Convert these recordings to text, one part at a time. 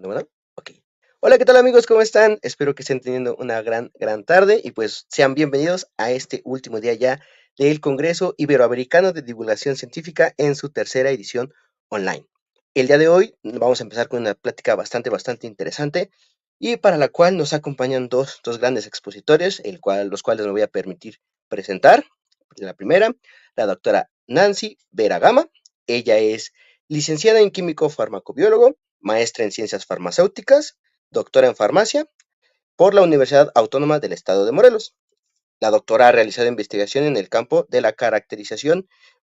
Bueno, bueno, ok. Hola, ¿qué tal amigos? ¿Cómo están? Espero que estén teniendo una gran tarde y pues sean bienvenidos a este último día ya del Congreso Iberoamericano de Divulgación Científica en su tercera edición online. El día de hoy vamos a empezar con una plática bastante interesante y para la cual nos acompañan dos grandes expositores, los cuales me voy a permitir presentar. La primera, la doctora Nancy Vera Gama. Ella es licenciada en químico farmacobiólogo, maestra en ciencias farmacéuticas, doctora en farmacia por la Universidad Autónoma del Estado de Morelos. La doctora ha realizado investigación en el campo de la caracterización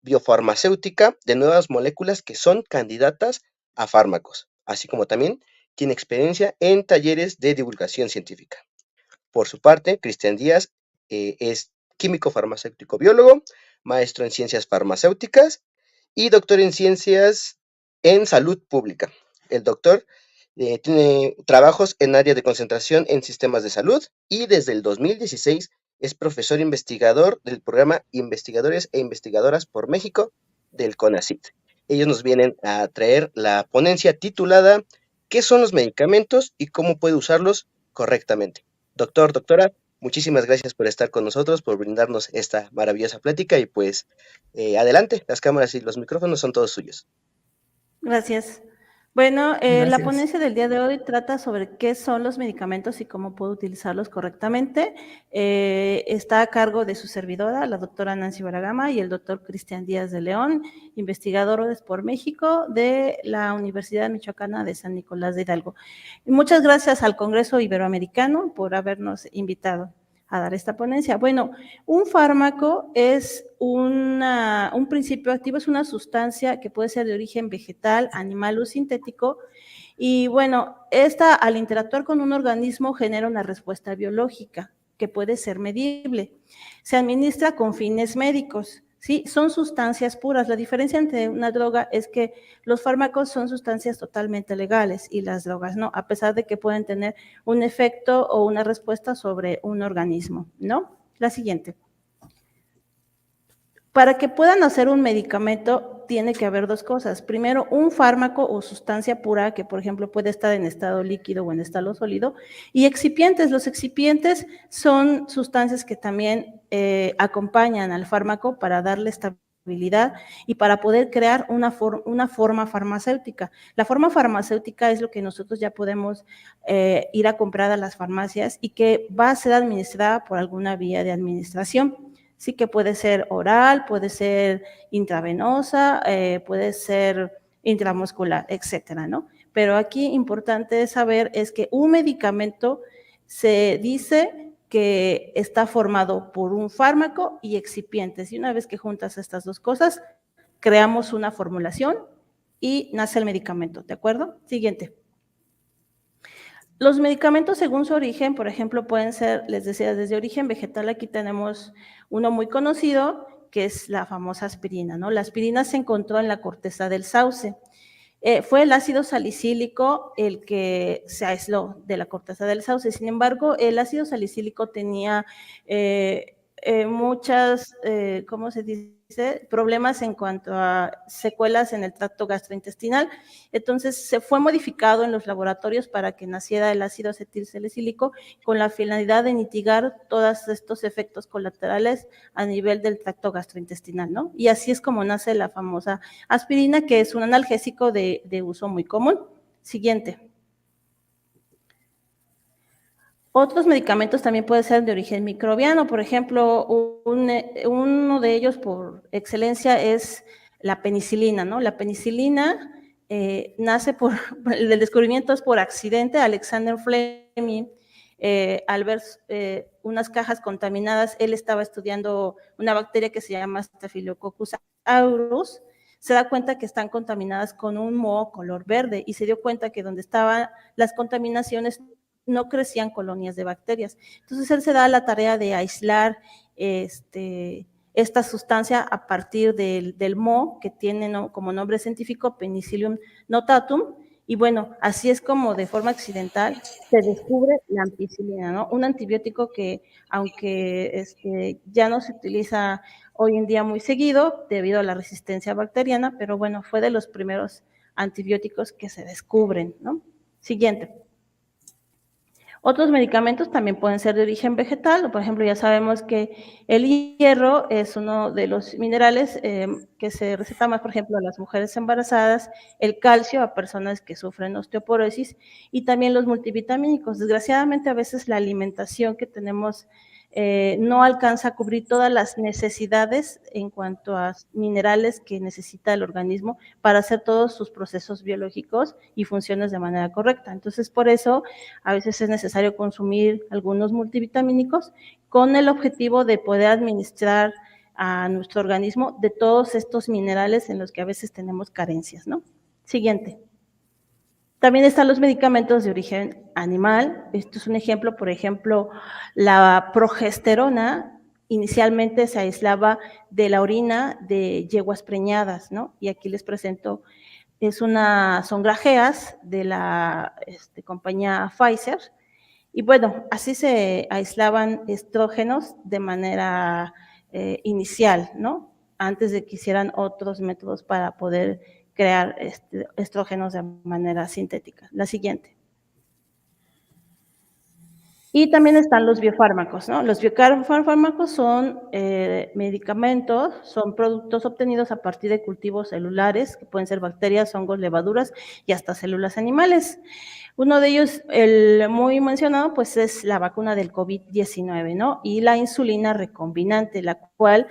biofarmacéutica de nuevas moléculas que son candidatas a fármacos, así como también tiene experiencia en talleres de divulgación científica. Por su parte, Cristian Díaz es químico farmacéutico biólogo, maestro en ciencias farmacéuticas y doctor en ciencias en salud pública. El doctor tiene trabajos en área de concentración en sistemas de salud y desde el 2016 es profesor investigador del programa Investigadores e Investigadoras por México del CONACYT. Ellos nos vienen a traer la ponencia titulada ¿Qué son los medicamentos y cómo puede usarlos correctamente? Doctor, doctora, muchísimas gracias por estar con nosotros, por brindarnos esta maravillosa plática y pues adelante, las cámaras y los micrófonos son todos suyos. Gracias. Bueno, la Gracias. ponencia del día de hoy trata sobre qué son los medicamentos y cómo puedo utilizarlos correctamente. Está a cargo de su servidora, la doctora Nancy Baragama, y el doctor Cristian Díaz de León, investigadores por México de la Universidad Michoacana de San Nicolás de Hidalgo. Y muchas gracias al Congreso Iberoamericano por habernos invitado a dar esta ponencia. Bueno, un fármaco es un principio activo, es una sustancia que puede ser de origen vegetal, animal o sintético, y bueno, esta al interactuar con un organismo genera una respuesta biológica que puede ser medible. Se administra con fines médicos. Sí, son sustancias puras. La diferencia entre una droga es que los fármacos son sustancias totalmente legales y las drogas no, a pesar de que pueden tener un efecto o una respuesta sobre un organismo, ¿no? La siguiente. Para que puedan hacer un medicamento, tiene que haber dos cosas. Primero, un fármaco o sustancia pura, que por ejemplo puede estar en estado líquido o en estado sólido, y excipientes. Los excipientes son sustancias que también acompañan al fármaco para darle estabilidad y para poder crear una forma farmacéutica. La forma farmacéutica es lo que nosotros ya podemos ir a comprar a las farmacias y que va a ser administrada por alguna vía de administración. Sí, que puede ser oral, puede ser intravenosa, puede ser intramuscular, etcétera, ¿no? Pero aquí importante saber es que un medicamento se dice que está formado por un fármaco y excipientes. Y una vez que juntas estas dos cosas, creamos una formulación y nace el medicamento, ¿de acuerdo? Siguiente. Los medicamentos según su origen, por ejemplo, pueden ser, les decía, desde origen vegetal. Aquí tenemos uno muy conocido, que es la famosa aspirina, ¿no? La aspirina se encontró en la corteza del sauce. Fue el ácido salicílico el que se aisló de la corteza del sauce. Sin embargo, el ácido salicílico tenía muchas, ¿cómo se dice? Problemas en cuanto a secuelas en el tracto gastrointestinal. Entonces, se fue modificado en los laboratorios para que naciera el ácido acetilsalicílico con la finalidad de mitigar todos estos efectos colaterales a nivel del tracto gastrointestinal, ¿no? Y así es como nace la famosa aspirina, que es un analgésico de uso muy común. Siguiente. Otros medicamentos también pueden ser de origen microbiano. Por ejemplo, uno de ellos por excelencia es la penicilina, ¿no? La penicilina nace por, el descubrimiento es por accidente. Alexander Fleming, al ver unas cajas contaminadas, él estaba estudiando una bacteria que se llama Staphylococcus aureus, se da cuenta que están contaminadas con un moho color verde y se dio cuenta que donde estaban las contaminaciones no crecían colonias de bacterias. Entonces él se da la tarea de aislar esta sustancia a partir del moho, que tiene como nombre científico Penicillium notatum, y bueno, así es como de forma accidental se descubre la ampicilina, ¿no? Un antibiótico que, aunque ya no se utiliza hoy en día muy seguido debido a la resistencia bacteriana, pero bueno, fue de los primeros antibióticos que se descubren, ¿no? Siguiente. Otros medicamentos también pueden ser de origen vegetal. Por ejemplo, ya sabemos que el hierro es uno de los minerales que se receta más, por ejemplo, a las mujeres embarazadas, el calcio a personas que sufren osteoporosis y también los multivitamínicos. Desgraciadamente, a veces la alimentación que tenemos no alcanza a cubrir todas las necesidades en cuanto a minerales que necesita el organismo para hacer todos sus procesos biológicos y funciones de manera correcta. Entonces, por eso a veces es necesario consumir algunos multivitamínicos con el objetivo de poder administrar a nuestro organismo de todos estos minerales en los que a veces tenemos carencias, ¿no? Siguiente. También están los medicamentos de origen animal. Esto es un ejemplo, por ejemplo, la progesterona inicialmente se aislaba de la orina de yeguas preñadas, ¿no? Y aquí les presento, son grajeas de la compañía Pfizer. Y bueno, así se aislaban estrógenos de manera inicial, ¿no? Antes de que hicieran otros métodos para poder crear estrógenos de manera sintética. La siguiente. Y también están los biofármacos, ¿no? Los biofármacos son medicamentos, son productos obtenidos a partir de cultivos celulares, que pueden ser bacterias, hongos, levaduras y hasta células animales. Uno de ellos, el muy mencionado, pues es la vacuna del COVID-19, ¿no? Y la insulina recombinante, la cual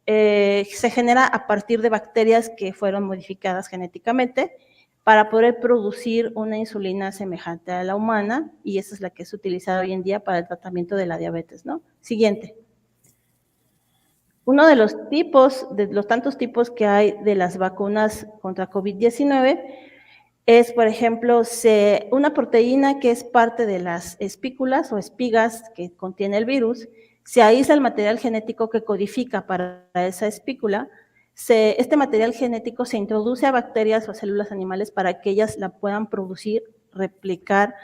se genera a partir de bacterias que fueron modificadas genéticamente para poder producir una insulina semejante a la humana, y esa es la que es utilizada hoy en día para el tratamiento de la diabetes, ¿no? Siguiente. Uno de los tantos tipos que hay de las vacunas contra COVID-19 es, por ejemplo, una proteína que es parte de las espículas o espigas que contiene el virus, se aísla el material genético que codifica para esa espícula. Este material genético se introduce a bacterias o a células animales para que ellas la puedan producir, replicar,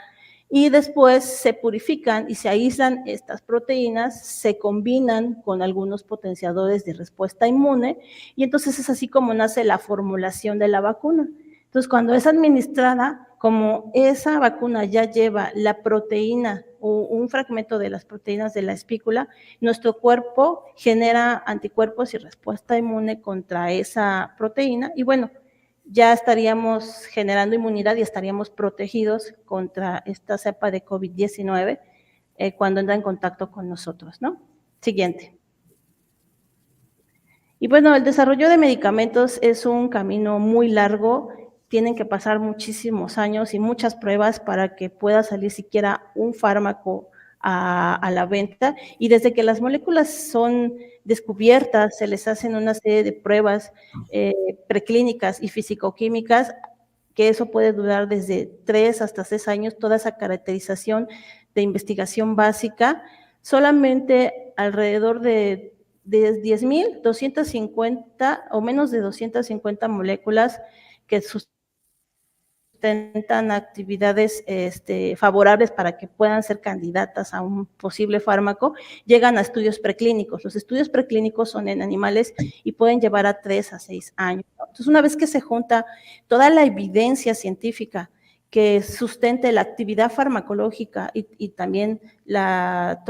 y después se purifican y se aíslan estas proteínas, se combinan con algunos potenciadores de respuesta inmune, y entonces es así como nace la formulación de la vacuna. Entonces, cuando es administrada, como esa vacuna ya lleva la proteína o un fragmento de las proteínas de la espícula, nuestro cuerpo genera anticuerpos y respuesta inmune contra esa proteína, y bueno, ya estaríamos generando inmunidad y estaríamos protegidos contra esta cepa de COVID-19 cuando entra en contacto con nosotros, ¿no? Siguiente. Y bueno, el desarrollo de medicamentos es un camino muy largo, tienen que pasar muchísimos años y muchas pruebas para que pueda salir siquiera un fármaco a la venta, y desde que las moléculas son descubiertas, se les hacen una serie de pruebas preclínicas y fisicoquímicas, que eso puede durar desde 3 hasta 6 años, toda esa caracterización de investigación básica. Solamente alrededor de 10,250 o menos de 250 moléculas que sustentan actividades favorables para que puedan ser candidatas a un posible fármaco, llegan a estudios preclínicos. Los estudios preclínicos son en animales y pueden llevar a 3 a 6 años. Entonces, una vez que se junta toda la evidencia científica que sustente la actividad farmacológica y también la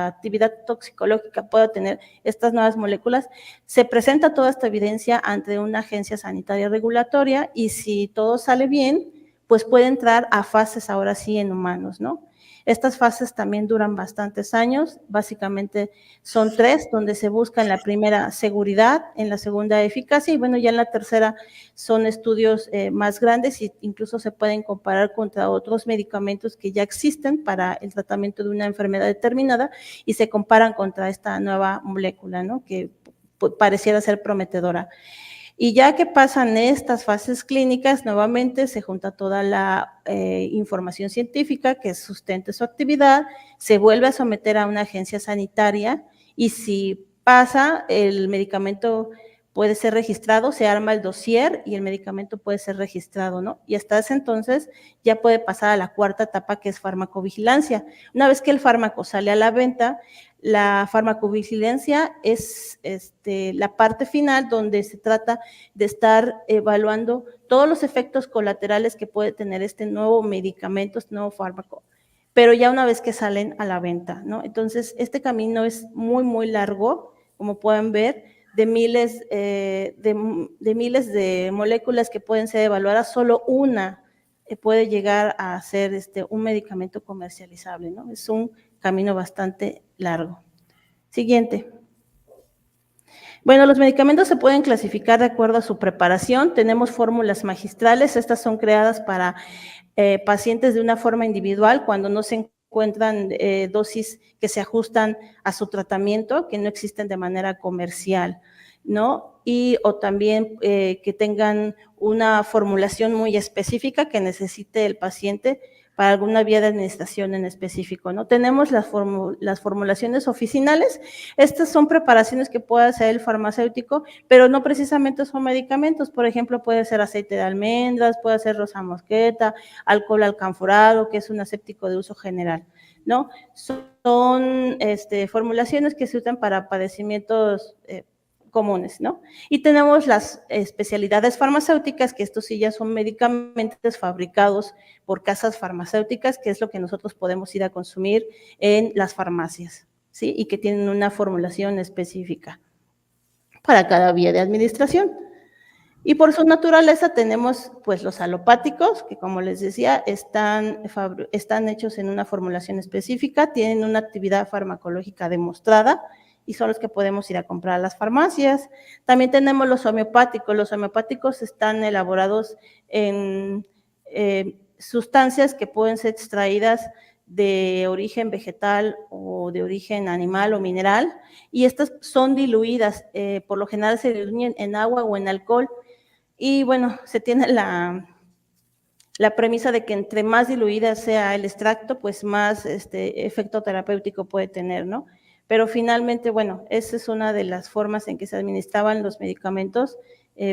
actividad toxicológica pueda tener estas nuevas moléculas, se presenta toda esta evidencia ante una agencia sanitaria regulatoria, y si todo sale bien, pues puede entrar a fases ahora sí en humanos, ¿no? Estas fases también duran bastantes años, básicamente son 3, donde se busca en la primera seguridad, en la segunda eficacia, y bueno, ya en la tercera son estudios más grandes e incluso se pueden comparar contra otros medicamentos que ya existen para el tratamiento de una enfermedad determinada, y se comparan contra esta nueva molécula, ¿no? Que pareciera ser prometedora. Y ya que pasan estas fases clínicas, nuevamente se junta toda la información científica que sustente su actividad, se vuelve a someter a una agencia sanitaria, y si pasa, el medicamento puede ser registrado, se arma el dossier y el medicamento puede ser registrado, ¿no? Y hasta ese entonces ya puede pasar a la cuarta etapa, que es farmacovigilancia. Una vez que el fármaco sale a la venta, la farmacovigilancia es la parte final donde se trata de estar evaluando todos los efectos colaterales que puede tener este nuevo medicamento, este nuevo fármaco, pero ya una vez que salen a la venta, ¿no? Entonces, este camino es muy, muy largo, como pueden ver, de miles de moléculas que pueden ser evaluadas, solo una puede llegar a ser un medicamento comercializable, ¿no? Es un camino bastante largo. Siguiente. Bueno, los medicamentos se pueden clasificar de acuerdo a su preparación. Tenemos fórmulas magistrales, estas son creadas para pacientes de una forma individual cuando no se encuentran dosis que se ajustan a su tratamiento, que no existen de manera comercial, ¿no? O también que tengan una formulación muy específica que necesite el paciente para alguna vía de administración en específico, ¿no? Tenemos las formulaciones oficinales. Estas son preparaciones que puede hacer el farmacéutico, pero no precisamente son medicamentos. Por ejemplo, puede ser aceite de almendras, puede ser rosa mosqueta, alcohol alcanforado, que es un aséptico de uso general, ¿no? Son formulaciones que se usan para padecimientos comunes, ¿no? Y tenemos las especialidades farmacéuticas, que estos sí ya son medicamentos fabricados por casas farmacéuticas, que es lo que nosotros podemos ir a consumir en las farmacias, ¿sí? Y que tienen una formulación específica para cada vía de administración. Y por su naturaleza tenemos pues los alopáticos, que como les decía, están hechos en una formulación específica, tienen una actividad farmacológica demostrada, y son los que podemos ir a comprar a las farmacias. También tenemos los homeopáticos están elaborados en sustancias que pueden ser extraídas de origen vegetal o de origen animal o mineral, y estas son diluidas, por lo general se diluyen en agua o en alcohol, y bueno, se tiene la premisa de que entre más diluida sea el extracto, pues más efecto terapéutico puede tener, ¿no? Pero finalmente, bueno, esa es una de las formas en que se administraban los medicamentos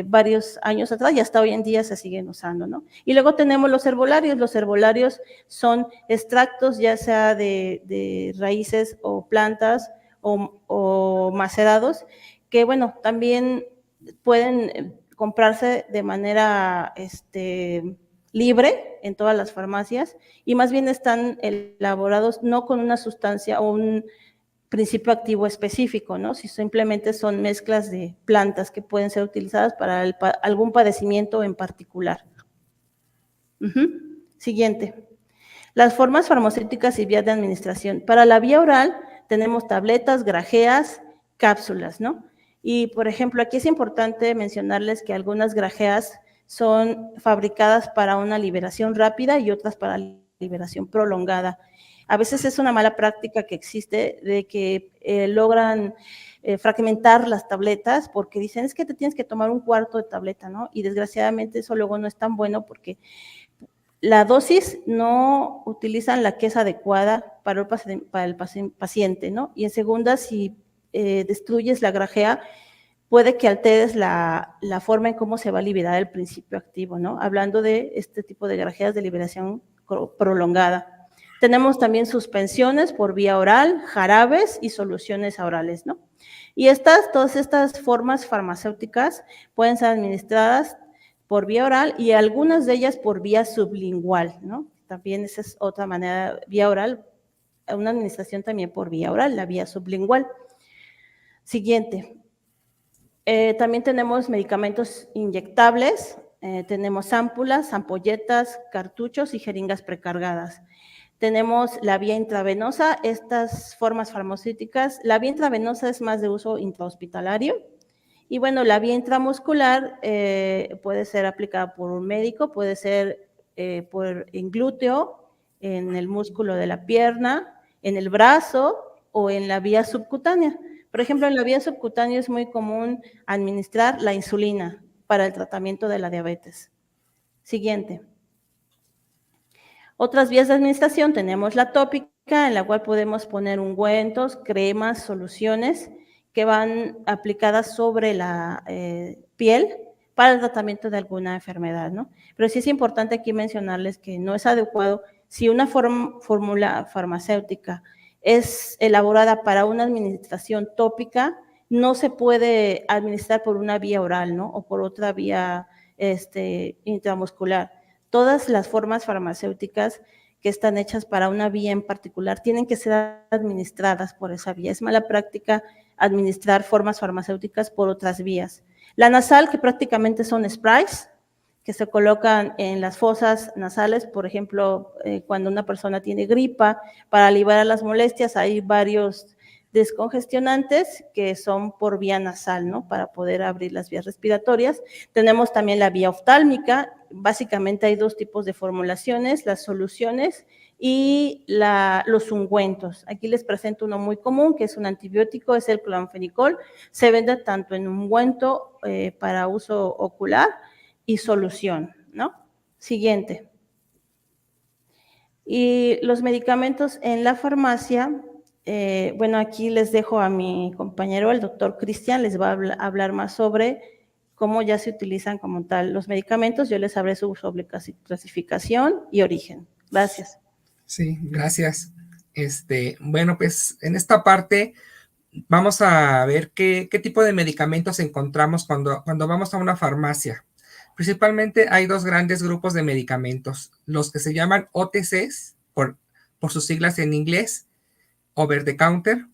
varios años atrás, y hasta hoy en día se siguen usando, ¿no? Y luego tenemos los herbolarios. Los herbolarios son extractos ya sea de raíces o plantas o macerados, que bueno, también pueden comprarse de manera libre en todas las farmacias, y más bien están elaborados no con una sustancia o un principio activo específico, ¿no? Si simplemente son mezclas de plantas que pueden ser utilizadas para algún padecimiento en particular. Siguiente. Las formas farmacéuticas y vías de administración. Para la vía oral tenemos tabletas, grajeas, cápsulas, ¿no? Y, por ejemplo, aquí es importante mencionarles que algunas grajeas son fabricadas para una liberación rápida y otras para liberación prolongada. A veces es una mala práctica que existe de que logran fragmentar las tabletas porque dicen, es que te tienes que tomar un cuarto de tableta, ¿no? Y desgraciadamente eso luego no es tan bueno porque la dosis no utilizan la que es adecuada para el paciente, ¿no? Y en segunda, si destruyes la grajea, puede que alteres la forma en cómo se va a liberar el principio activo, ¿no? Hablando de este tipo de grajeas de liberación prolongada. Tenemos también suspensiones por vía oral, jarabes y soluciones orales, ¿no? Y todas estas formas farmacéuticas pueden ser administradas por vía oral y algunas de ellas por vía sublingual, ¿no? También esa es otra manera, vía oral, una administración también por vía oral, la vía sublingual. Siguiente. También tenemos medicamentos inyectables, tenemos ámpulas, ampolletas, cartuchos y jeringas precargadas. Tenemos la vía intravenosa, estas formas farmacéuticas. La vía intravenosa es más de uso intrahospitalario. Y bueno, la vía intramuscular puede ser aplicada por un médico, puede ser en glúteo, en el músculo de la pierna, en el brazo o en la vía subcutánea. Por ejemplo, en la vía subcutánea es muy común administrar la insulina para el tratamiento de la diabetes. Siguiente. Otras vías de administración tenemos la tópica, en la cual podemos poner ungüentos, cremas, soluciones que van aplicadas sobre la piel para el tratamiento de alguna enfermedad, ¿no? Pero sí es importante aquí mencionarles que no es adecuado si una fórmula farmacéutica es elaborada para una administración tópica, no se puede administrar por una vía oral, ¿no? O por otra vía intramuscular. Todas las formas farmacéuticas que están hechas para una vía en particular tienen que ser administradas por esa vía. Es mala práctica administrar formas farmacéuticas por otras vías. La nasal, que prácticamente son sprays, que se colocan en las fosas nasales, por ejemplo, cuando una persona tiene gripa, para aliviar las molestias, hay varios descongestionantes que son por vía nasal, ¿no? Para poder abrir las vías respiratorias. Tenemos también la vía oftálmica. Básicamente hay dos tipos de formulaciones, las soluciones y los ungüentos. Aquí les presento uno muy común, que es un antibiótico, es el clonfenicol. Se vende tanto en ungüento para uso ocular y solución, ¿no? Siguiente. Y los medicamentos en la farmacia, bueno, aquí les dejo a mi compañero, el doctor Cristian, les va a hablar más sobre cómo ya se utilizan como tal los medicamentos. Yo les hablé sobre clasificación y origen. Gracias. Sí, gracias. Bueno, pues en esta parte vamos a ver qué tipo de medicamentos encontramos cuando vamos a una farmacia. Principalmente hay dos grandes grupos de medicamentos, los que se llaman OTCs, por sus siglas en inglés, over the counter,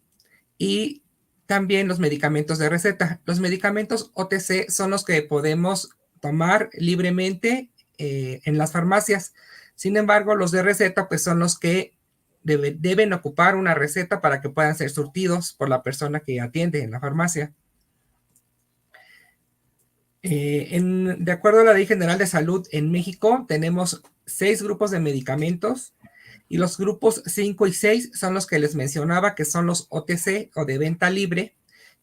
y también los medicamentos de receta. Los medicamentos OTC son los que podemos tomar libremente en las farmacias. Sin embargo, los de receta pues son los que deben ocupar una receta para que puedan ser surtidos por la persona que atiende en la farmacia. De acuerdo a la Ley General de Salud en México, tenemos 6 grupos de medicamentos y los grupos 5 y 6 son los que les mencionaba, que son los OTC o de venta libre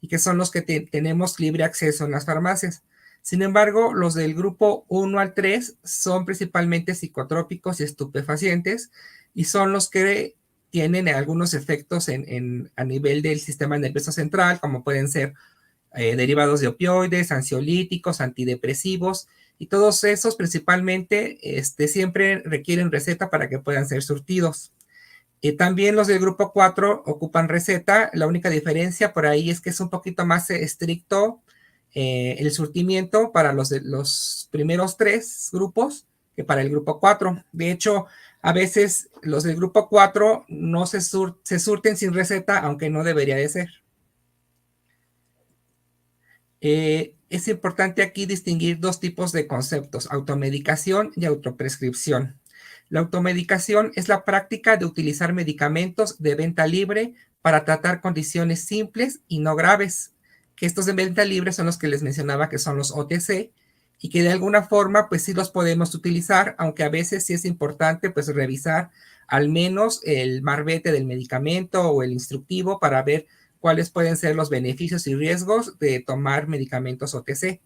y que son los que tenemos libre acceso en las farmacias. Sin embargo, los del grupo 1 al 3 son principalmente psicotrópicos y estupefacientes y son los que tienen algunos efectos a nivel del sistema nervioso central, como pueden ser derivados de opioides, ansiolíticos, antidepresivos, y todos esos principalmente siempre requieren receta para que puedan ser surtidos. También los del grupo 4 ocupan receta. La única diferencia por ahí es que es un poquito más estricto el surtimiento para los primeros 3 grupos que para el grupo 4. De hecho, a veces los del grupo 4 no se surten sin receta, aunque no debería de ser. Es importante aquí distinguir dos tipos de conceptos, automedicación y autoprescripción. La automedicación es la práctica de utilizar medicamentos de venta libre para tratar condiciones simples y no graves, que estos de venta libre son los que les mencionaba que son los OTC y que de alguna forma pues sí los podemos utilizar, aunque a veces sí es importante pues revisar al menos el marbete del medicamento o el instructivo para ver cuáles pueden ser los beneficios y riesgos de tomar medicamentos OTC.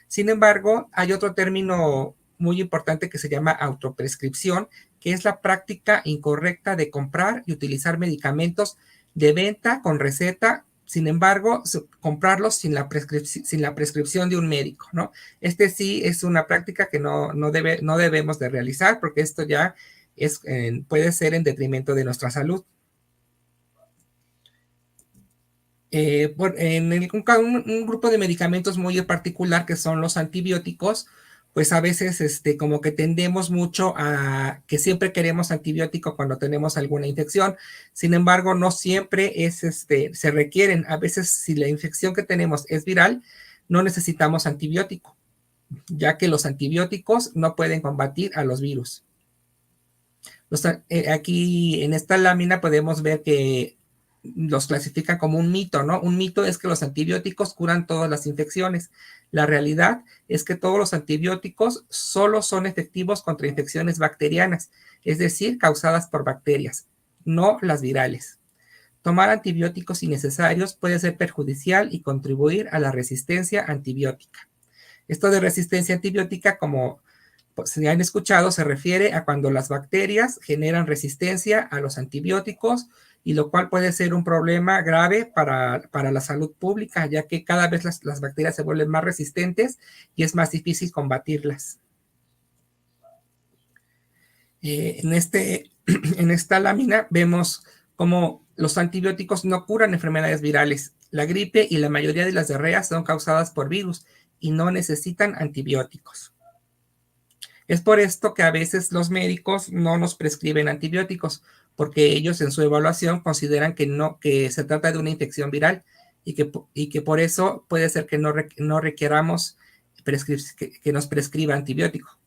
Sin embargo, hay otro término muy importante que se llama autoprescripción, que es la práctica incorrecta de comprar y utilizar medicamentos de venta con receta, sin embargo, comprarlos sin la prescripción de un médico, ¿no? Sí es una práctica que no debemos de realizar porque esto ya puede ser en detrimento de nuestra salud. Un grupo de medicamentos muy particular que son los antibióticos, pues a veces como que tendemos mucho a que siempre queremos antibiótico cuando tenemos alguna infección. Sin embargo, no siempre se requieren. A veces si la infección que tenemos es viral, no necesitamos antibiótico, ya que los antibióticos no pueden combatir a los virus. Aquí en esta lámina podemos ver que los clasifican como un mito, ¿no? Un mito es que los antibióticos curan todas las infecciones. La realidad es que todos los antibióticos solo son efectivos contra infecciones bacterianas, es decir, causadas por bacterias, no las virales. Tomar antibióticos innecesarios puede ser perjudicial y contribuir a la resistencia antibiótica. Esto de resistencia antibiótica, como se han escuchado, se refiere a cuando las bacterias generan resistencia a los antibióticos, y lo cual puede ser un problema grave para la salud pública, ya que cada vez las bacterias se vuelven más resistentes y es más difícil combatirlas. En esta lámina vemos cómo los antibióticos no curan enfermedades virales. La gripe y la mayoría de las diarreas son causadas por virus y no necesitan antibióticos. Es por esto que a veces los médicos no nos prescriben antibióticos, porque ellos en su evaluación consideran que se trata de una infección viral y que por eso puede ser que no requiramos que nos prescriba antibiótico.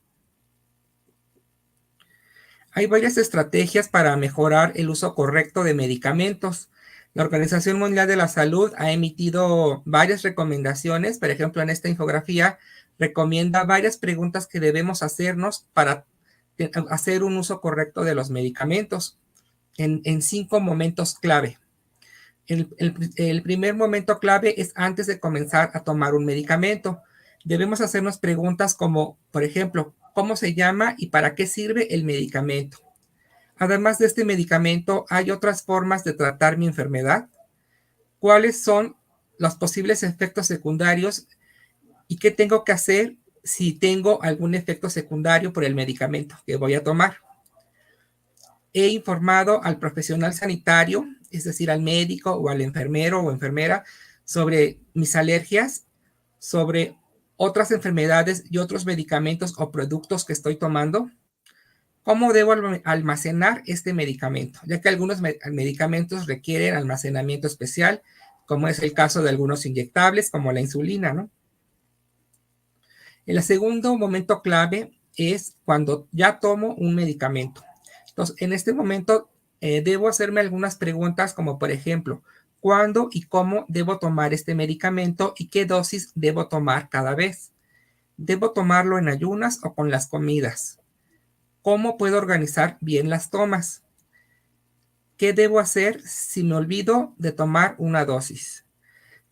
Hay varias estrategias para mejorar el uso correcto de medicamentos. La Organización Mundial de la Salud ha emitido varias recomendaciones. Por ejemplo, en esta infografía recomienda varias preguntas que debemos hacernos para hacer un uso correcto de los medicamentos en 5 momentos clave. El primer momento clave es antes de comenzar a tomar un medicamento. Debemos hacernos preguntas como, por ejemplo, ¿cómo se llama y para qué sirve el medicamento? Además de este medicamento, ¿hay otras formas de tratar mi enfermedad? ¿Cuáles son los posibles efectos secundarios y qué tengo que hacer si tengo algún efecto secundario por el medicamento que voy a tomar? He informado al profesional sanitario, es decir, al médico o al enfermero o enfermera, sobre mis alergias, sobre otras enfermedades y otros medicamentos o productos que estoy tomando. ¿Cómo debo almacenar este medicamento? Ya que algunos medicamentos requieren almacenamiento especial, como es el caso de algunos inyectables, como la insulina, ¿no? El segundo momento clave es cuando ya tomo un medicamento. Entonces, en este momento debo hacerme algunas preguntas como, por ejemplo, ¿cuándo y cómo debo tomar este medicamento y qué dosis debo tomar cada vez? ¿Debo tomarlo en ayunas o con las comidas? ¿Cómo puedo organizar bien las tomas? ¿Qué debo hacer si me olvido de tomar una dosis?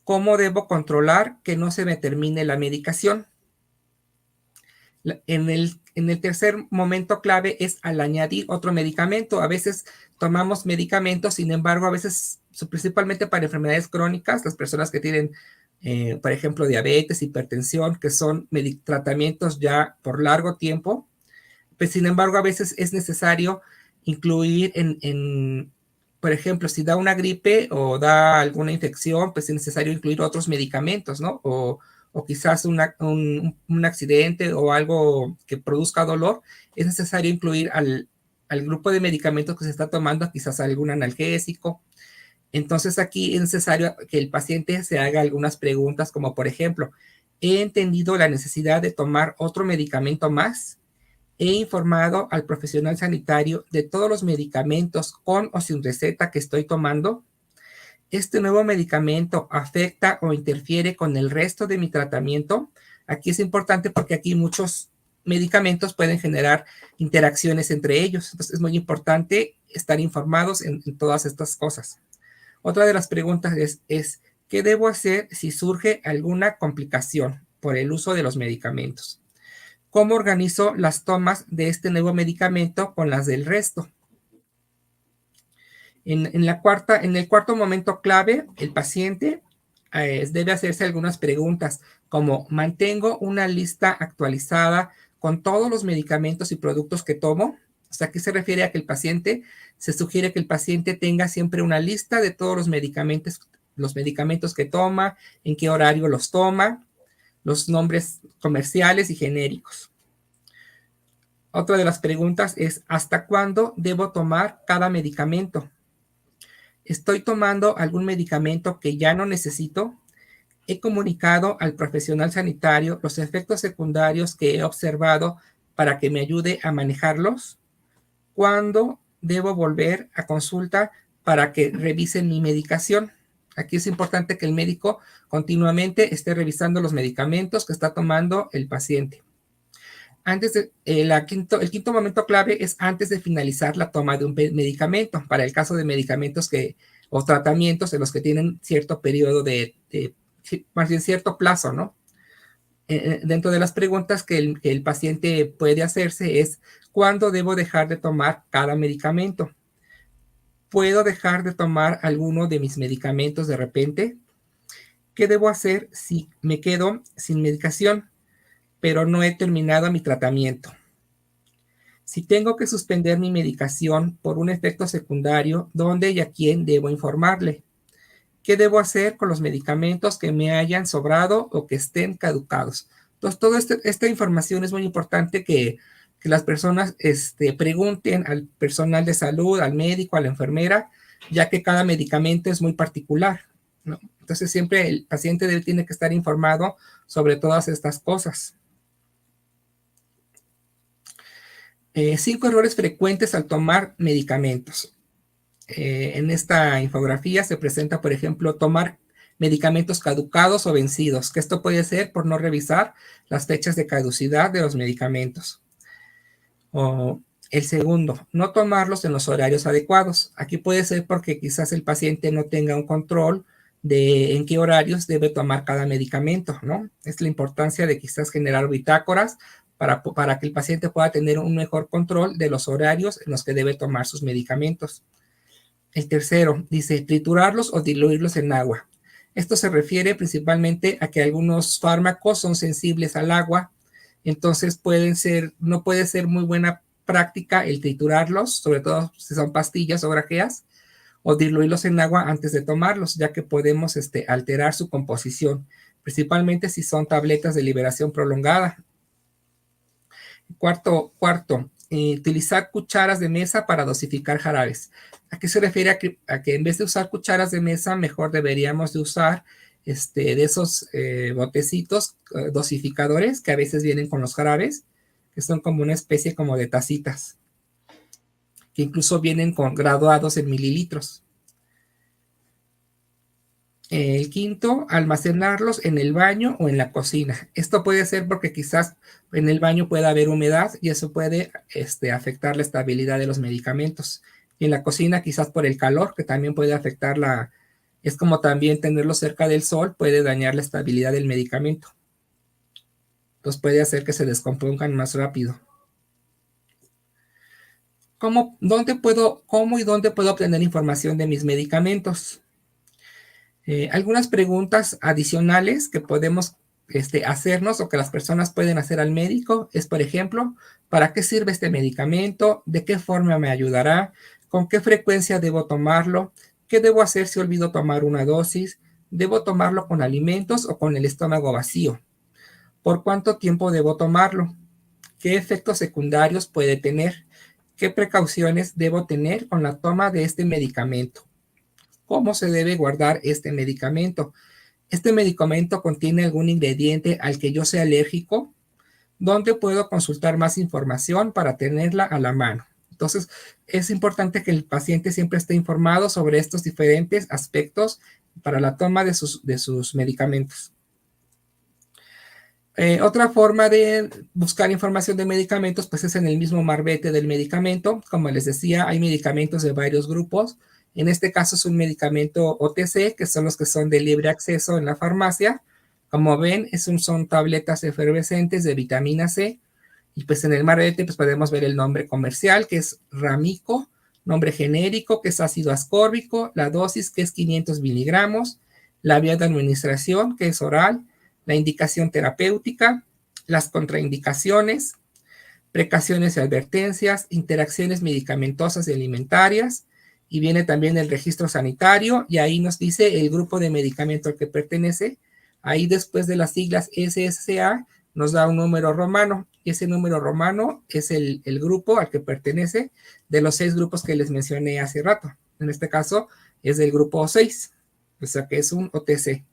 ¿Cómo debo controlar que no se me termine la medicación? En el tercer momento clave es al añadir otro medicamento. A veces tomamos medicamentos, sin embargo, a veces, principalmente para enfermedades crónicas, las personas que tienen, por ejemplo, diabetes, hipertensión, que son tratamientos ya por largo tiempo, pues sin embargo, a veces es necesario incluir por ejemplo, si da una gripe o da alguna infección, pues es necesario incluir otros medicamentos, ¿no? O quizás un accidente o algo que produzca dolor, es necesario incluir al grupo de medicamentos que se está tomando, quizás algún analgésico. Entonces aquí es necesario que el paciente se haga algunas preguntas, como por ejemplo, ¿he entendido la necesidad de tomar otro medicamento más? He informado al profesional sanitario de todos los medicamentos con o sin receta que estoy tomando. ¿Este nuevo medicamento afecta o interfiere con el resto de mi tratamiento? Aquí es importante porque aquí muchos medicamentos pueden generar interacciones entre ellos. Entonces es muy importante estar informados en todas estas cosas. Otra de las preguntas es ¿qué debo hacer si surge alguna complicación por el uso de los medicamentos? ¿Cómo organizo las tomas de este nuevo medicamento con las del resto? En el cuarto momento clave, el paciente debe hacerse algunas preguntas, como ¿mantengo una lista actualizada con todos los medicamentos y productos que tomo? O sea, ¿qué se refiere a que el paciente, se sugiere que el paciente tenga siempre una lista de todos los medicamentos que toma, en qué horario los toma, los nombres comerciales y genéricos. Otra de las preguntas es, ¿hasta cuándo debo tomar cada medicamento? ¿Estoy tomando algún medicamento que ya no necesito? ¿He comunicado al profesional sanitario los efectos secundarios que he observado para que me ayude a manejarlos? ¿Cuándo debo volver a consulta para que revisen mi medicación? Aquí es importante que el médico continuamente esté revisando los medicamentos que está tomando el paciente. El quinto momento clave es antes de finalizar la toma de un medicamento, para el caso de medicamentos o tratamientos en los que tienen cierto periodo más bien cierto plazo, ¿no? Dentro de las preguntas que el paciente puede hacerse es, ¿cuándo debo dejar de tomar cada medicamento? ¿Puedo dejar de tomar alguno de mis medicamentos de repente? ¿Qué debo hacer si me quedo sin medicación, pero no he terminado mi tratamiento? Si tengo que suspender mi medicación por un efecto secundario, ¿dónde y a quién debo informarle? ¿Qué debo hacer con los medicamentos que me hayan sobrado o que estén caducados? Entonces, toda esta información es muy importante que las personas pregunten al personal de salud, al médico, a la enfermera, ya que cada medicamento es muy particular, ¿no? Entonces, siempre el paciente tiene que estar informado sobre todas estas cosas. 5 errores frecuentes al tomar medicamentos. En esta infografía se presenta, por ejemplo, tomar medicamentos caducados o vencidos, que esto puede ser por no revisar las fechas de caducidad de los medicamentos. O el segundo, no tomarlos en los horarios adecuados. Aquí puede ser porque quizás el paciente no tenga un control de en qué horarios debe tomar cada medicamento, ¿no? Es la importancia de quizás generar bitácoras para que el paciente pueda tener un mejor control de los horarios en los que debe tomar sus medicamentos. El tercero dice triturarlos o diluirlos en agua. Esto se refiere principalmente a que algunos fármacos son sensibles al agua, entonces no puede ser muy buena práctica el triturarlos, sobre todo si son pastillas o grajeas, o diluirlos en agua antes de tomarlos, ya que podemos alterar su composición, principalmente si son tabletas de liberación prolongada. Cuarto, utilizar cucharas de mesa para dosificar jarabes. ¿A qué se refiere? A que en vez de usar cucharas de mesa, mejor deberíamos de usar de esos botecitos dosificadores que a veces vienen con los jarabes, que son como una especie como de tacitas, que incluso vienen con graduados en mililitros. El quinto, almacenarlos en el baño o en la cocina. Esto puede ser porque quizás en el baño pueda haber humedad y eso puede afectar la estabilidad de los medicamentos. Y en la cocina quizás por el calor, que también puede afectar es como también tenerlo cerca del sol puede dañar la estabilidad del medicamento. Entonces puede hacer que se descompongan más rápido. ¿Cómo y dónde puedo obtener información de mis medicamentos? Algunas preguntas adicionales que podemos hacernos o que las personas pueden hacer al médico es, por ejemplo, ¿para qué sirve este medicamento? ¿De qué forma me ayudará? ¿Con qué frecuencia debo tomarlo? ¿Qué debo hacer si olvido tomar una dosis? ¿Debo tomarlo con alimentos o con el estómago vacío? ¿Por cuánto tiempo debo tomarlo? ¿Qué efectos secundarios puede tener? ¿Qué precauciones debo tener con la toma de este medicamento? ¿Cómo se debe guardar este medicamento? ¿Este medicamento contiene algún ingrediente al que yo sea alérgico? ¿Dónde puedo consultar más información para tenerla a la mano? Entonces, es importante que el paciente siempre esté informado sobre estos diferentes aspectos para la toma de sus medicamentos. Otra forma de buscar información de medicamentos, pues es en el mismo marbete del medicamento. Como les decía, hay medicamentos de varios grupos. En este caso es un medicamento OTC, que son los que son de libre acceso en la farmacia. Como ven, son tabletas efervescentes de vitamina C. Y pues en el marbete pues podemos ver el nombre comercial, que es Ramico, nombre genérico, que es ácido ascórbico, la dosis, que es 500 miligramos, la vía de administración, que es oral, la indicación terapéutica, las contraindicaciones, precauciones y advertencias, interacciones medicamentosas y alimentarias, y viene también el registro sanitario, y ahí nos dice el grupo de medicamento al que pertenece. Ahí después de las siglas SSA nos da un número romano, y ese número romano es el grupo al que pertenece de los 6 grupos que les mencioné hace rato. En este caso es del grupo 6, o sea que es un OTC.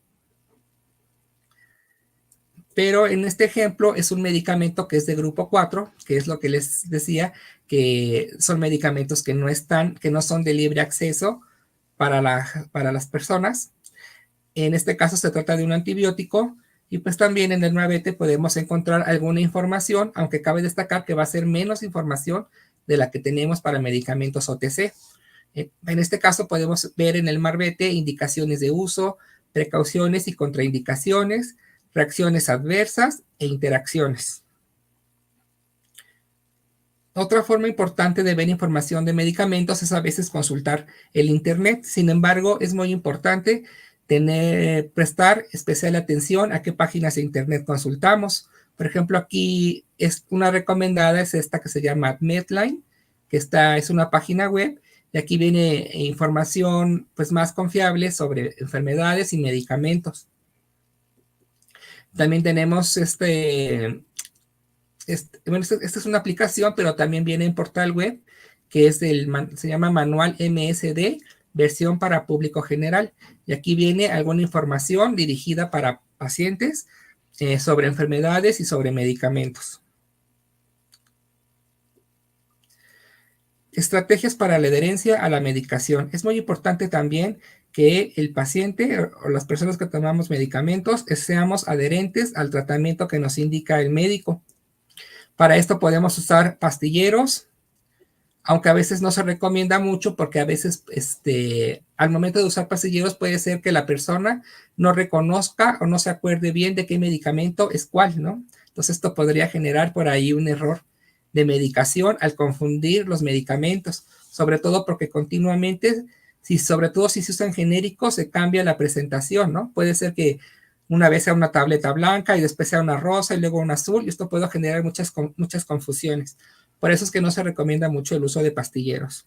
Pero en este ejemplo es un medicamento que es de grupo 4, que es lo que les decía, que son medicamentos que no son de libre acceso para las personas. En este caso se trata de un antibiótico y pues también en el marbete podemos encontrar alguna información, aunque cabe destacar que va a ser menos información de la que tenemos para medicamentos OTC. En este caso podemos ver en el marbete indicaciones de uso, precauciones y contraindicaciones, reacciones adversas e interacciones. Otra forma importante de ver información de medicamentos es a veces consultar el internet. Sin embargo, es muy importante prestar especial atención a qué páginas de internet consultamos. Por ejemplo, aquí es una recomendada, es esta que se llama Medline, que es una página web, y aquí viene información pues más confiable sobre enfermedades y medicamentos. También tenemos esta es una aplicación, pero también viene en portal web, que se llama Manual MSD, versión para público general. Y aquí viene alguna información dirigida para pacientes sobre enfermedades y sobre medicamentos. Estrategias para la adherencia a la medicación. Es muy importante también que el paciente o las personas que tomamos medicamentos seamos adherentes al tratamiento que nos indica el médico. Para esto podemos usar pastilleros, aunque a veces no se recomienda mucho porque a veces al momento de usar pastilleros puede ser que la persona no reconozca o no se acuerde bien de qué medicamento es cuál, ¿no? Entonces esto podría generar por ahí un error de medicación al confundir los medicamentos, sobre todo porque continuamente, sobre todo si se usan genéricos, se cambia la presentación, ¿no? Puede ser que una vez sea una tableta blanca y después sea una rosa y luego una azul, y esto puede generar muchas confusiones. Por eso es que no se recomienda mucho el uso de pastilleros.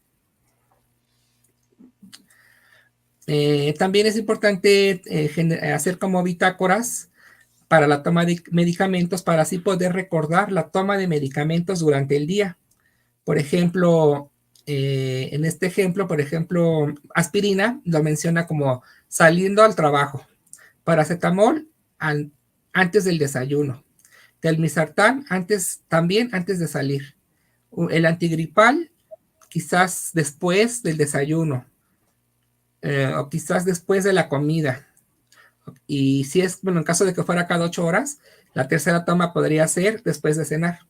También es importante hacer como bitácoras para la toma de medicamentos, para así poder recordar la toma de medicamentos durante el día. Por ejemplo, en este ejemplo, por ejemplo, aspirina lo menciona como saliendo al trabajo. Paracetamol antes del desayuno. Telmisartán también antes de salir. El antigripal quizás después del desayuno. O quizás después de la comida. Y si es, bueno, en caso de que fuera cada 8 horas, la tercera toma podría ser después de cenar.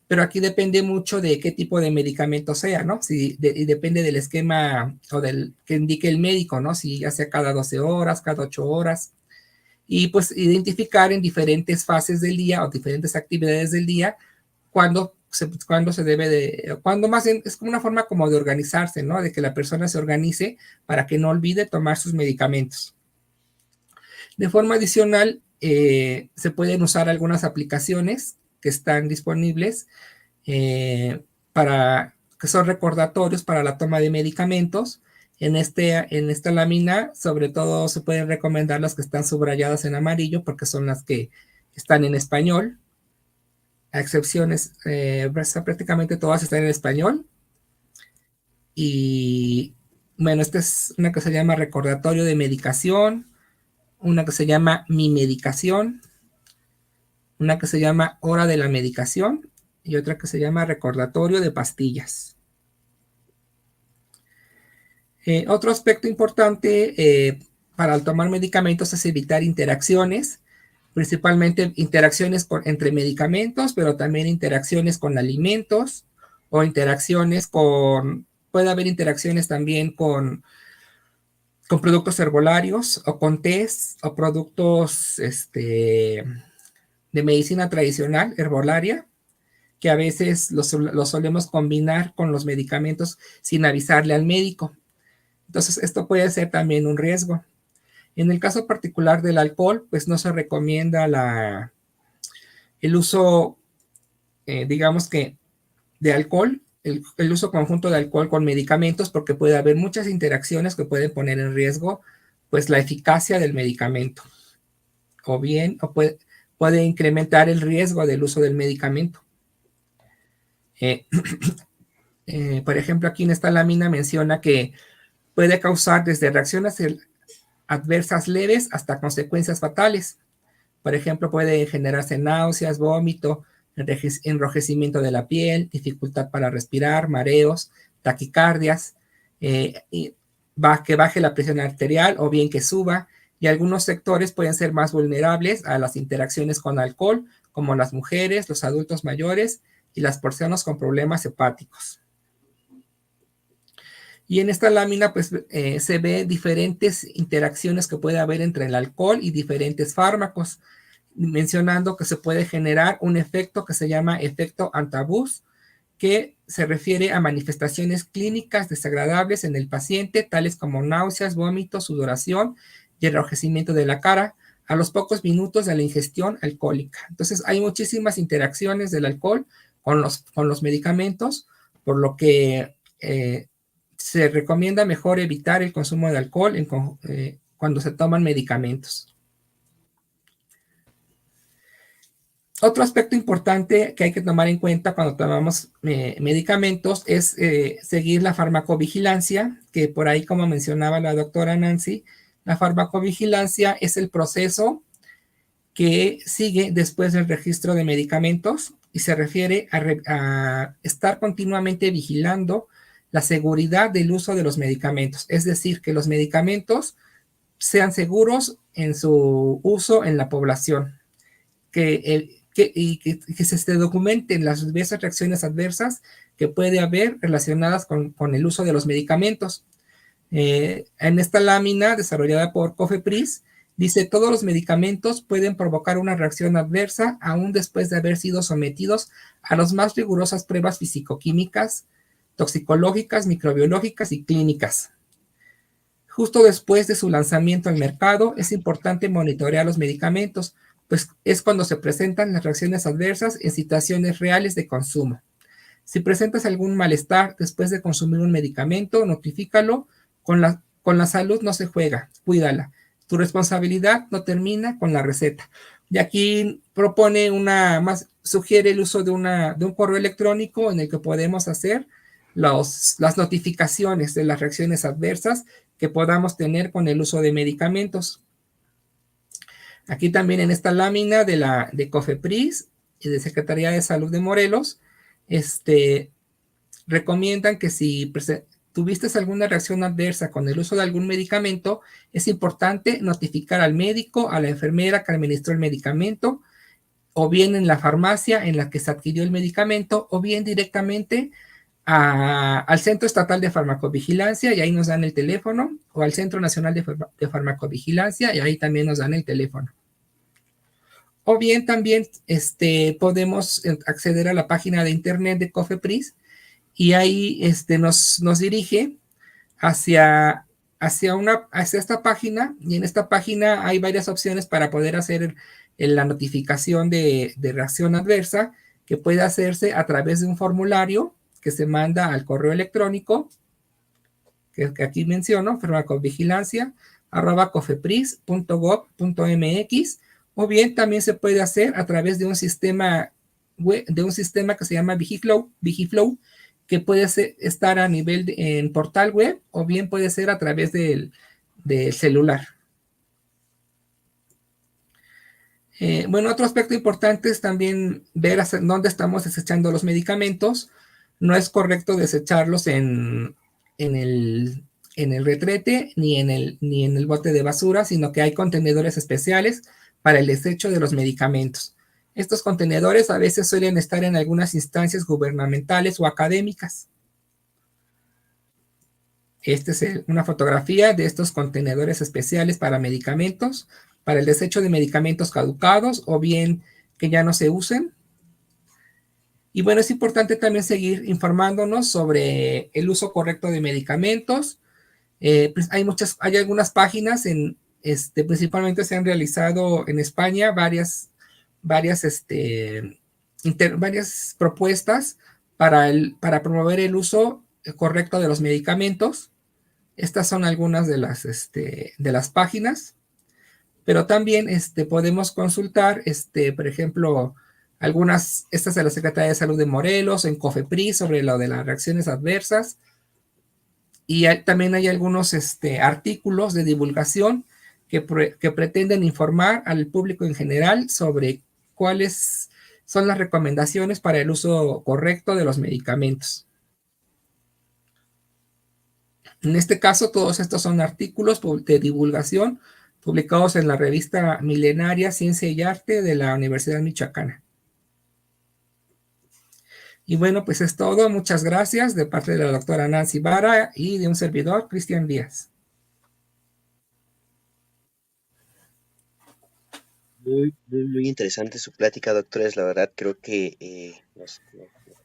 Pero aquí depende mucho de qué tipo de medicamento sea, ¿no? Y depende del esquema o del que indique el médico, ¿no? Si ya sea cada 12 horas, cada 8 horas. Y pues identificar en diferentes fases del día o diferentes actividades del día cuándo se debe de, cuando más bien es como una forma como de organizarse, ¿no? De que la persona se organice para que no olvide tomar sus medicamentos. De forma adicional, se pueden usar algunas aplicaciones que están disponibles que son recordatorios para la toma de medicamentos. En esta lámina, sobre todo, se pueden recomendar las que están subrayadas en amarillo porque son las que están en español. A excepciones, prácticamente todas están en español. Y bueno, esta es una que se llama recordatorio de medicación, una que se llama Mi Medicación, una que se llama Hora de la Medicación y otra que se llama recordatorio de pastillas. Otro aspecto importante para tomar medicamentos es evitar interacciones, principalmente interacciones entre medicamentos, pero también interacciones con alimentos o interacciones puede haber interacciones también con productos herbolarios o con tés o productos de medicina tradicional, herbolaria, que a veces los solemos combinar con los medicamentos sin avisarle al médico. Entonces, esto puede ser también un riesgo. En el caso particular del alcohol, pues no se recomienda el uso, digamos que, de alcohol, el uso conjunto de alcohol con medicamentos, porque puede haber muchas interacciones que pueden poner en riesgo, pues, la eficacia del medicamento. O bien, puede incrementar el riesgo del uso del medicamento. Por ejemplo, aquí en esta lámina menciona que puede causar desde reacciones adversas leves hasta consecuencias fatales. Por ejemplo, puede generarse náuseas, vómito, enrojecimiento de la piel, dificultad para respirar, mareos, taquicardias, que baje la presión arterial o bien que suba, y algunos sectores pueden ser más vulnerables a las interacciones con alcohol, como las mujeres, los adultos mayores y las personas con problemas hepáticos. Y en esta lámina pues se ve diferentes interacciones que puede haber entre el alcohol y diferentes fármacos, mencionando que se puede generar un efecto que se llama efecto antabús, que se refiere a manifestaciones clínicas desagradables en el paciente, tales como náuseas, vómitos, sudoración y enrojecimiento de la cara a los pocos minutos de la ingestión alcohólica. Entonces hay muchísimas interacciones del alcohol con los medicamentos, por lo que se recomienda mejor evitar el consumo de alcohol cuando se toman medicamentos. Otro aspecto importante que hay que tomar en cuenta cuando tomamos medicamentos es seguir la farmacovigilancia, que por ahí, como mencionaba la doctora Nancy, la farmacovigilancia es el proceso que sigue después del registro de medicamentos y se refiere a estar continuamente vigilando la seguridad del uso de los medicamentos, es decir, que los medicamentos sean seguros en su uso en la población, que se documenten las diversas reacciones adversas que puede haber relacionadas con el uso de los medicamentos. En esta lámina desarrollada por COFEPRIS Dice, todos los medicamentos pueden provocar una reacción adversa aún después de haber sido sometidos a las más rigurosas pruebas fisicoquímicas, toxicológicas, microbiológicas y clínicas. Justo después de su lanzamiento al mercado, es importante monitorear los medicamentos, pues es cuando se presentan las reacciones adversas en situaciones reales de consumo. Si presentas algún malestar después de consumir un medicamento, notifícalo. Con la salud no se juega, cuídala. Tu responsabilidad no termina con la receta. Y aquí propone sugiere el uso de un correo electrónico en el que podemos hacer las notificaciones de las reacciones adversas que podamos tener con el uso de medicamentos. Aquí también en esta lámina de COFEPRIS y de Secretaría de Salud de Morelos, recomiendan que si tuviste alguna reacción adversa con el uso de algún medicamento, es importante notificar al médico, a la enfermera que administró el medicamento, o bien en la farmacia en la que se adquirió el medicamento, o bien directamente al Centro Estatal de Farmacovigilancia, y ahí nos dan el teléfono, o al Centro Nacional de Farmacovigilancia, y ahí también nos dan el teléfono. O bien también podemos acceder a la página de internet de COFEPRIS, y ahí nos dirige hacia esta página, y en esta página hay varias opciones para poder hacer la notificación de reacción adversa, que puede hacerse a través de un formulario que se manda al correo electrónico, que aquí menciono, farmacovigilancia@cofepris.gov.mx, o bien también se puede hacer a través de un sistema que se llama Vigiflow, que puede estar a nivel en portal web, o bien puede ser a través del celular. Bueno, otro aspecto importante es también ver dónde estamos desechando los medicamentos. No es correcto desecharlos en el retrete ni en el bote de basura, sino que hay contenedores especiales para el desecho de los medicamentos. Estos contenedores a veces suelen estar en algunas instancias gubernamentales o académicas. Esta es una fotografía de estos contenedores especiales para medicamentos, para el desecho de medicamentos caducados o bien que ya no se usen. Y bueno, es importante también seguir informándonos sobre el uso correcto de medicamentos. Pues hay algunas páginas, principalmente se han realizado en España varias propuestas para promover el uso correcto de los medicamentos. Estas son algunas de las páginas, pero también podemos consultar, por ejemplo, estas de la Secretaría de Salud de Morelos, en COFEPRIS, sobre lo de las reacciones adversas, y también hay algunos artículos de divulgación que pretenden informar al público en general sobre cuáles son las recomendaciones para el uso correcto de los medicamentos. En este caso, todos estos son artículos de divulgación publicados en la revista milenaria Ciencia y Arte de la Universidad Michoacana. Y bueno, pues es todo. Muchas gracias de parte de la doctora Nancy Vara y de un servidor, Cristian Díaz. Muy interesante su plática, doctores. La verdad, creo que nos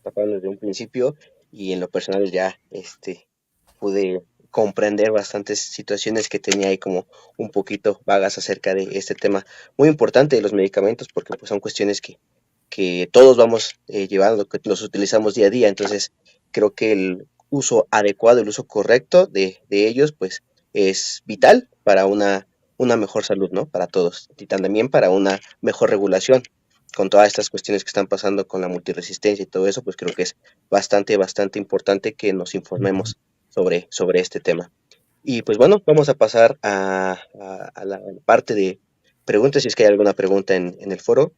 taparon desde un principio, y en lo personal ya pude comprender bastantes situaciones que tenía ahí como un poquito vagas acerca de este tema muy importante de los medicamentos, porque pues son cuestiones que todos vamos llevando, que los utilizamos día a día. Entonces creo que el uso adecuado, el uso correcto de ellos pues es vital para una mejor salud, ¿no? Para todos, y también para una mejor regulación. Con todas estas cuestiones que están pasando con la multiresistencia y todo eso, pues creo que es bastante importante que nos informemos sobre este tema. Y pues bueno, vamos a pasar a la parte de preguntas, si es que hay alguna pregunta en el foro.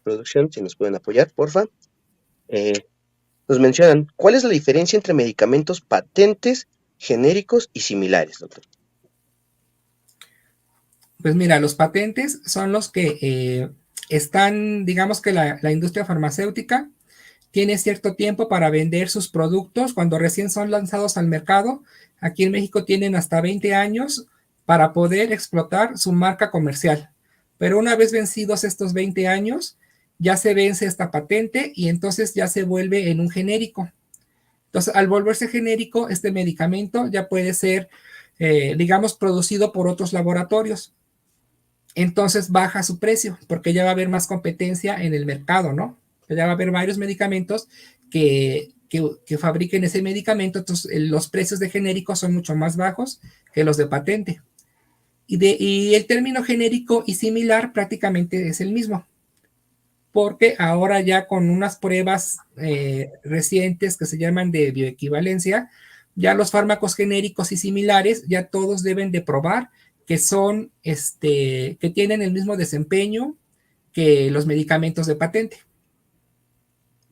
Producción, si nos pueden apoyar, porfa. Nos mencionan, ¿cuál es la diferencia entre medicamentos patentes, genéricos y similares, doctor? Pues mira, los patentes son los que están, digamos que la industria farmacéutica tiene cierto tiempo para vender sus productos cuando recién son lanzados al mercado. Aquí en México tienen hasta 20 años para poder explotar su marca comercial. Pero una vez vencidos estos 20 años, ya se vence esta patente y entonces ya se vuelve en un genérico. Entonces, al volverse genérico, este medicamento ya puede ser, digamos, producido por otros laboratorios. Entonces baja su precio porque ya va a haber más competencia en el mercado, ¿no? Ya va a haber varios medicamentos que fabriquen ese medicamento, entonces los precios de genéricos son mucho más bajos que los de patente. Y el término genérico y similar prácticamente es el mismo, porque ahora ya con unas pruebas recientes que se llaman de bioequivalencia, ya los fármacos genéricos y similares, ya todos deben de probar que son, que tienen el mismo desempeño que los medicamentos de patente.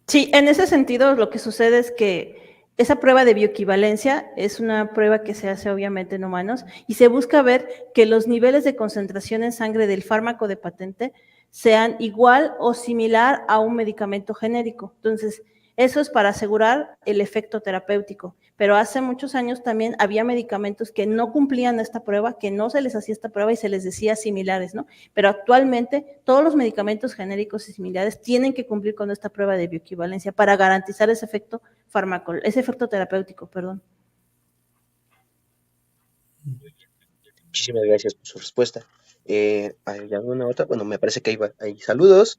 Sí, en ese sentido lo que sucede es que esa prueba de bioequivalencia es una prueba que se hace obviamente en humanos y se busca ver que los niveles de concentración en sangre del fármaco de patente sean igual o similar a un medicamento genérico. Entonces, eso es para asegurar el efecto terapéutico. Pero hace muchos años también había medicamentos que no cumplían esta prueba, que no se les hacía esta prueba y se les decía similares, ¿no? Pero actualmente todos los medicamentos genéricos y similares tienen que cumplir con esta prueba de bioequivalencia para garantizar ese efecto ese efecto terapéutico, perdón. Muchísimas gracias por su respuesta. ¿Hay alguna otra? Bueno, me parece que hay saludos.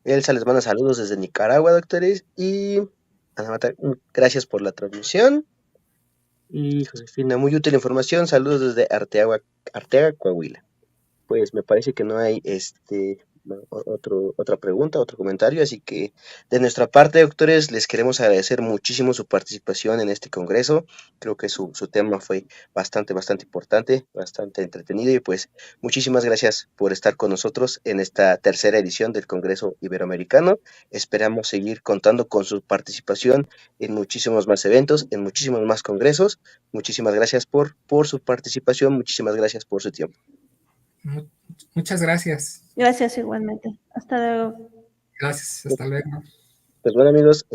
Elsa les manda saludos desde Nicaragua, doctores. Y Ana Marta, gracias por la transmisión. Y Josefina, muy útil información. Saludos desde Arteaga, Coahuila. Pues me parece que no hay otra pregunta, otro comentario, así que de nuestra parte, doctores, les queremos agradecer muchísimo su participación en este congreso. Creo que su tema fue bastante importante, bastante entretenido y pues muchísimas gracias por estar con nosotros en esta tercera edición del Congreso Iberoamericano. Esperamos seguir contando con su participación en muchísimos más eventos, en muchísimos más congresos. Muchísimas gracias por su participación, muchísimas gracias por su tiempo. Muchas gracias. Gracias igualmente. Hasta luego. Gracias, hasta luego. Pues bueno, amigos,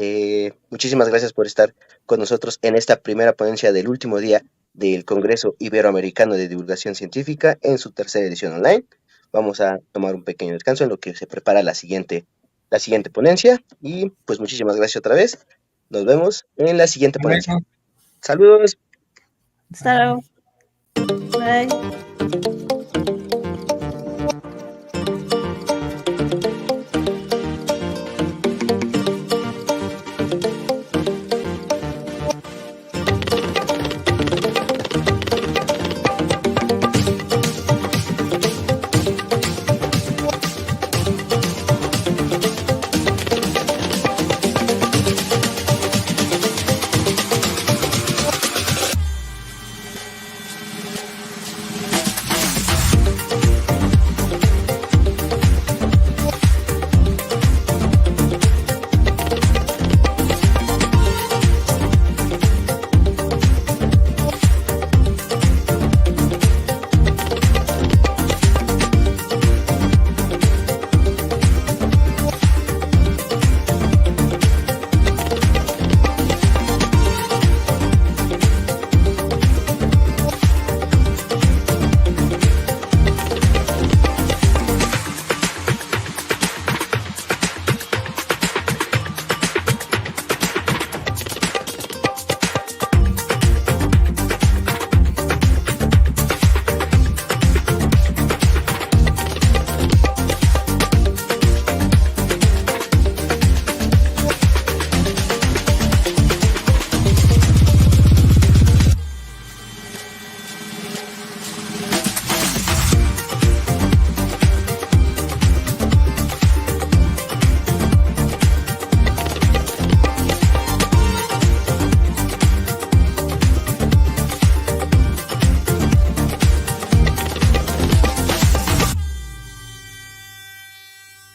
muchísimas gracias por estar con nosotros en esta primera ponencia del último día del Congreso Iberoamericano de Divulgación Científica en su tercera edición online. Vamos a tomar un pequeño descanso en lo que se prepara la siguiente ponencia y pues muchísimas gracias otra vez. Nos vemos en la siguiente ponencia. Saludos. Hasta luego. Bye.